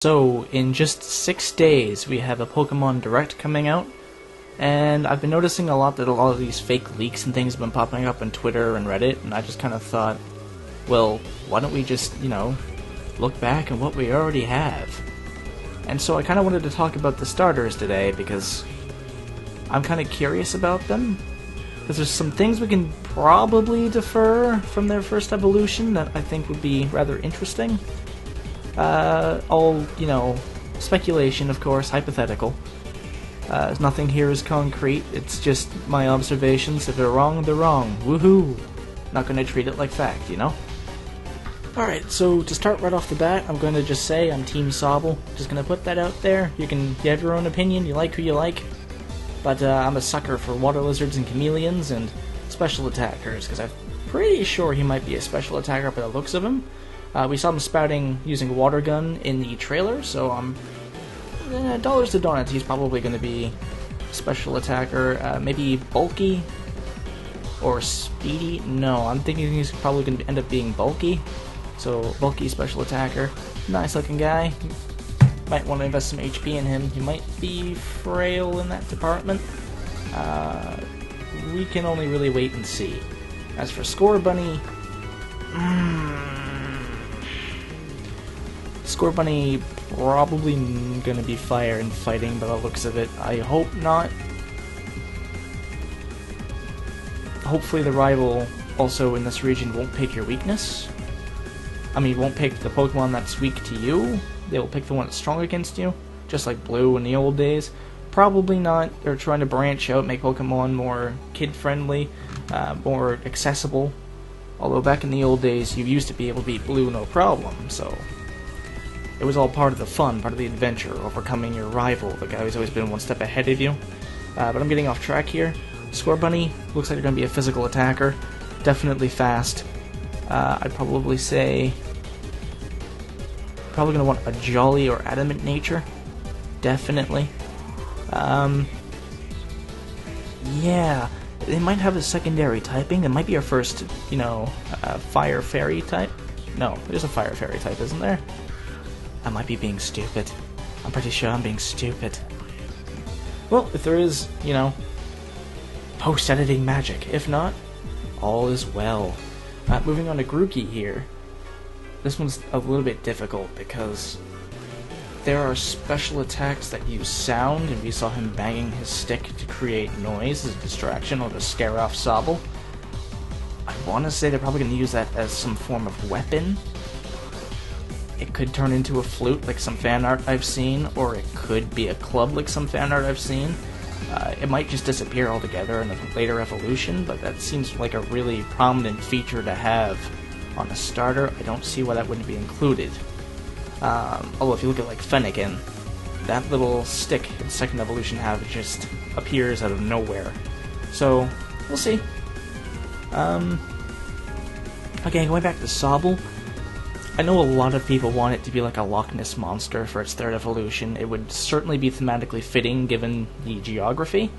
So, in just 6 days, we have a Pokemon Direct coming out, and I've been noticing a lot that a lot of these fake leaks and things have been popping up on Twitter and Reddit, and I just kind of thought, well, why don't we just, look back at what we already have? And so I kind of wanted to talk about the starters today, because I'm kind of curious about them, because there's some things we can probably defer from their first evolution that I think would be rather interesting. All, speculation, of course, hypothetical. Nothing here is concrete, it's just my observations. If they're wrong, they're wrong. Woohoo! Not gonna treat it like fact, Alright, so to start right off the bat, I'm going to just say I'm Team Sobble. Just gonna put that out there. You have your own opinion, you like who you like. But I'm a sucker for water lizards and chameleons and special attackers, because I'm pretty sure he might be a special attacker by the looks of him. We saw him spouting using a water gun in the trailer, so dollars to donuts, he's probably going to be special attacker. Maybe bulky or speedy. No, I'm thinking he's probably going to end up being bulky. So bulky special attacker, nice looking guy. Might want to invest some HP in him. He might be frail in that department. We can only really wait and see. As for Scorbunny, Scorbunny probably gonna be fire and fighting by the looks of it. I hope not. Hopefully the rival also in this region won't pick your weakness. Won't pick the Pokemon that's weak to you. They will pick the one that's strong against you, just like Blue in the old days. Probably not. They're trying to branch out, make Pokemon more kid-friendly, more accessible. Although back in the old days, you used to be able to beat Blue no problem, so it was all part of the fun, part of the adventure, overcoming your rival, the guy who's always been one step ahead of you. But I'm getting off track here. Scorbunny looks like they're going to be a physical attacker, definitely fast. I'd probably say probably going to want a jolly or adamant nature, definitely. Yeah, they might have a secondary typing. It might be our first, fire fairy type. No, there's a fire fairy type, isn't there? I might be being stupid. I'm pretty sure I'm being stupid. Well, if there is, post-editing magic. If not, all is well. Moving on to Grookey here. This one's a little bit difficult because there are special attacks that use sound, and we saw him banging his stick to create noise as a distraction or to scare off Sobble. I want to say they're probably going to use that as some form of weapon. It could turn into a flute like some fan art I've seen, or it could be a club like some fan art I've seen. It might just disappear altogether in a later evolution, but that seems like a really prominent feature to have on a starter. I don't see why that wouldn't be included. Although if you look at like Fennekin, that little stick in second evolution have just appears out of nowhere. So, we'll see. Okay, going back to Sobble, I know a lot of people want it to be like a Loch Ness monster for its third evolution. It would certainly be thematically fitting given the geography.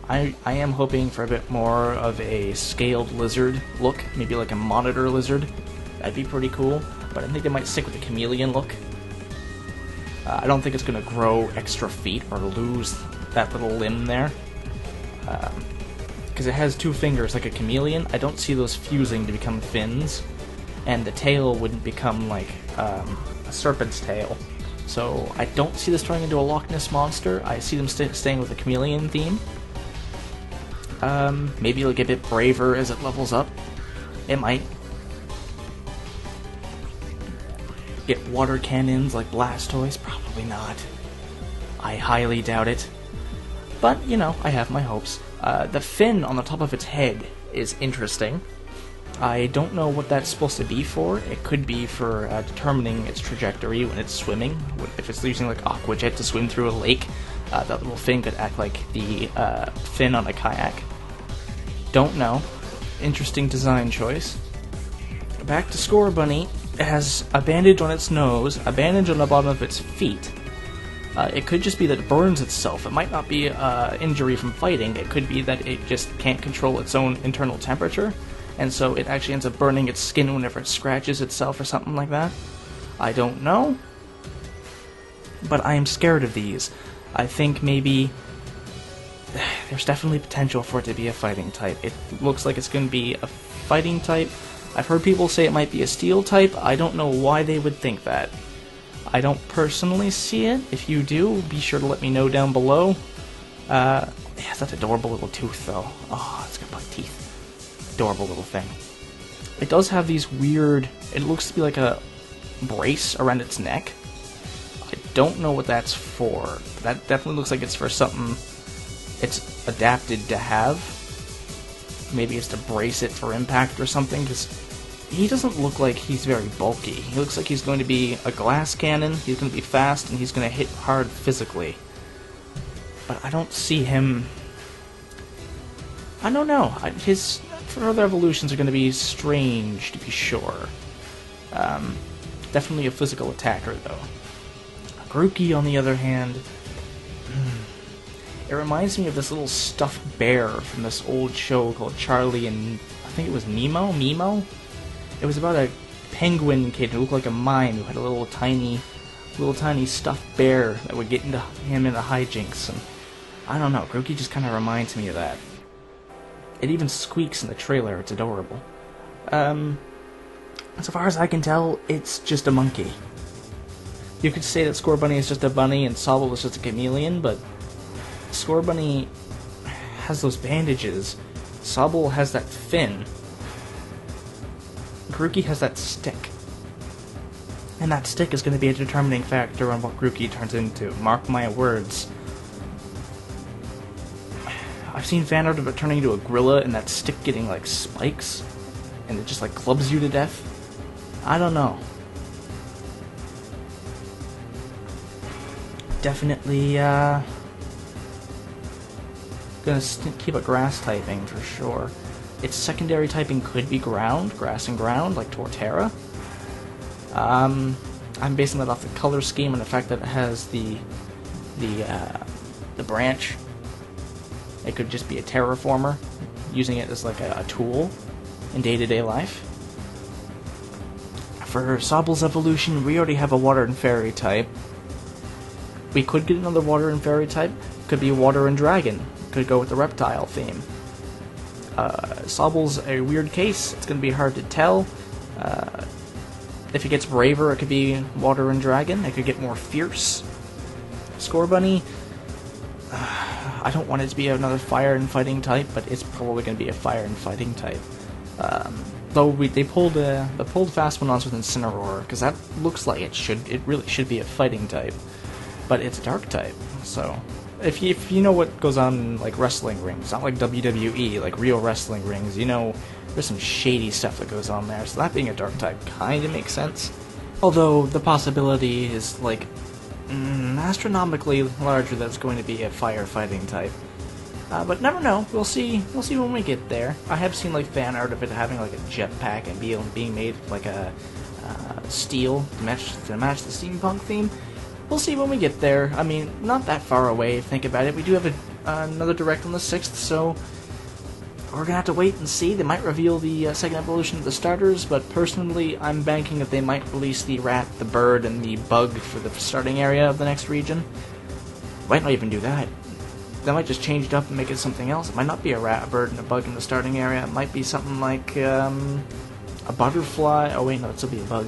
I am hoping for a bit more of a scaled lizard look, maybe like a monitor lizard. That'd be pretty cool, but I think they might stick with the chameleon look. I don't think it's going to grow extra feet or lose that little limb there. Because it has two fingers like a chameleon. I don't see those fusing to become fins, and the tail wouldn't become like a serpent's tail. So I don't see this turning into a Loch Ness monster. I see them staying with the chameleon theme. Maybe it'll get a bit braver as it levels up. It might get water cannons like Blastoise. Probably not. I highly doubt it. But, I have my hopes. The fin on the top of its head is interesting. I don't know what that's supposed to be for. It could be for determining its trajectory when it's swimming. If it's using like Aqua Jet to swim through a lake, that little fin could act like the fin on a kayak. Don't know. Interesting design choice. Back to Scorbunny. It has a bandage on its nose, a bandage on the bottom of its feet. It could just be that it burns itself. It might not be injury from fighting. It could be that it just can't control its own internal temperature. and so it actually ends up burning its skin whenever it scratches itself or something like that. I don't know, but I am scared of these. I think maybe there's definitely potential for it to be a fighting type. It looks like it's going to be a fighting type. I've heard people say it might be a steel type. I don't know why they would think that. I don't personally see it. If you do, be sure to let me know down below. Yeah, that's adorable little tooth, though. Oh, it's got black teeth. Adorable little thing. It does have these weird... It looks to be like a brace around its neck. I don't know what that's for. That definitely looks like it's for something it's adapted to have. Maybe it's to brace it for impact or something, because he doesn't look like he's very bulky. He looks like he's going to be a glass cannon, he's going to be fast, and he's going to hit hard physically. But I don't see him... I don't know. His further evolutions are going to be strange, to be sure. Definitely a physical attacker, though. Grookey, on the other hand... It reminds me of this little stuffed bear from this old show called Charlie and... I think it was Nemo? Mimo? It was about a penguin kid who looked like a mime who had a little tiny stuffed bear that would get him into hijinks. And I don't know, Grookey just kind of reminds me of that. It even squeaks in the trailer, it's adorable. As far as I can tell, it's just a monkey. You could say that Scorbunny is just a bunny and Sobble is just a chameleon, but Scorbunny has those bandages. Sobble has that fin. Grookey has that stick. And that stick is going to be a determining factor on what Grookey turns into. Mark my words. I've seen fan art of it turning into a gorilla and that stick getting like spikes. And it just like clubs you to death. I don't know. Definitely, gonna keep a grass typing for sure. Its secondary typing could be ground, grass and ground, like Torterra. I'm basing that off the color scheme and the fact that it has the branch. It could just be a terraformer, using it as like a tool in day-to-day life. For Sobble's evolution, we already have a water and fairy type. We could get another water and fairy type. Could be water and dragon. Could go with the reptile theme. Sobble's a weird case. It's going to be hard to tell. If it gets braver, it could be water and dragon. It could get more fierce. Scorbunny, I don't want it to be another fire and fighting type, but it's probably going to be a fire and fighting type. Though they pulled fast ones with Incineroar, because that looks like it really should be a fighting type, but it's a dark type. So if you know what goes on in like wrestling rings, not like WWE, like real wrestling rings, you know there's some shady stuff that goes on there. So that being a dark type kind of makes sense. Although the possibility is like astronomically larger that it's going to be a firefighting type. But never know. We'll see when we get there. I have seen like fan art of it having like a jetpack and being made like a steel to match the steampunk theme. We'll see when we get there. I mean, not that far away. Think about it. We do have another direct on the 6th, so we're gonna have to wait and see. They might reveal the second evolution of the starters, but personally, I'm banking that they might release the rat, the bird, and the bug for the starting area of the next region. Might not even do that. They might just change it up and make it something else. It might not be a rat, a bird, and a bug in the starting area. It might be something like a butterfly. Oh wait, no, it'd still be a bug.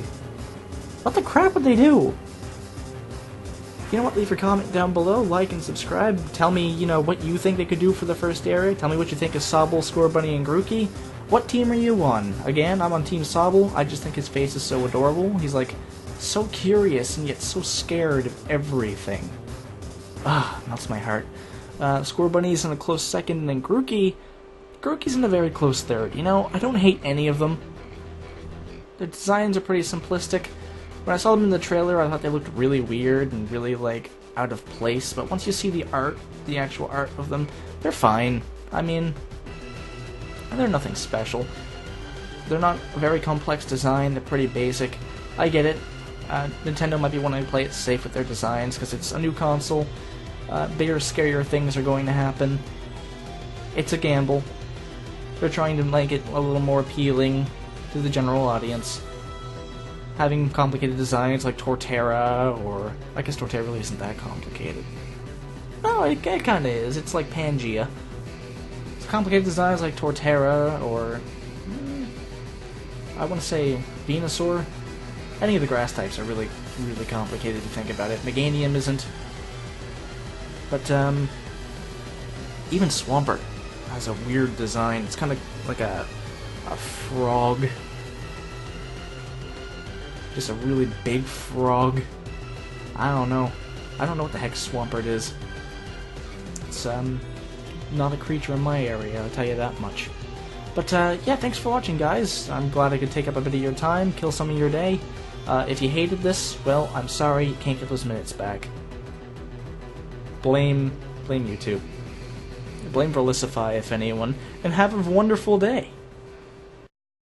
What the crap would they do? You know what? Leave your comment down below, like and subscribe. Tell me, you know, what you think they could do for the first area. Tell me what you think of Sobble, Scorbunny, and Grookey. What team are you on? Again, I'm on Team Sobble. I just think his face is so adorable. He's like so curious and yet so scared of everything. Ah, melts my heart. Scorbunny's in a close second, and then Grookey's in a very close third. You know, I don't hate any of them. The designs are pretty simplistic. When I saw them in the trailer, I thought they looked really weird and really, like, out of place. But once you see the art, the actual art of them, they're fine. I mean, they're nothing special. They're not a very complex design. They're pretty basic. I get it. Nintendo might be wanting to play it safe with their designs because it's a new console. Bigger, scarier things are going to happen. It's a gamble. They're trying to make it a little more appealing to the general audience. Having complicated designs like Torterra, or... I guess Torterra really isn't that complicated. No, it kind of is. It's like Pangea. It's complicated designs like Torterra, or... I want to say Venusaur. Any of the grass types are really, really complicated if you think about it. Meganium isn't. But, even Swampert has a weird design. It's kind of like a frog. Just a really big frog. I don't know. I don't know what the heck Swampert is. It's, not a creature in my area, I'll tell you that much. But, yeah, thanks for watching, guys. I'm glad I could take up a bit of your time, kill some of your day. If you hated this, well, I'm sorry, you can't get those minutes back. Blame YouTube. Blame Verlicify, if anyone, and have a wonderful day.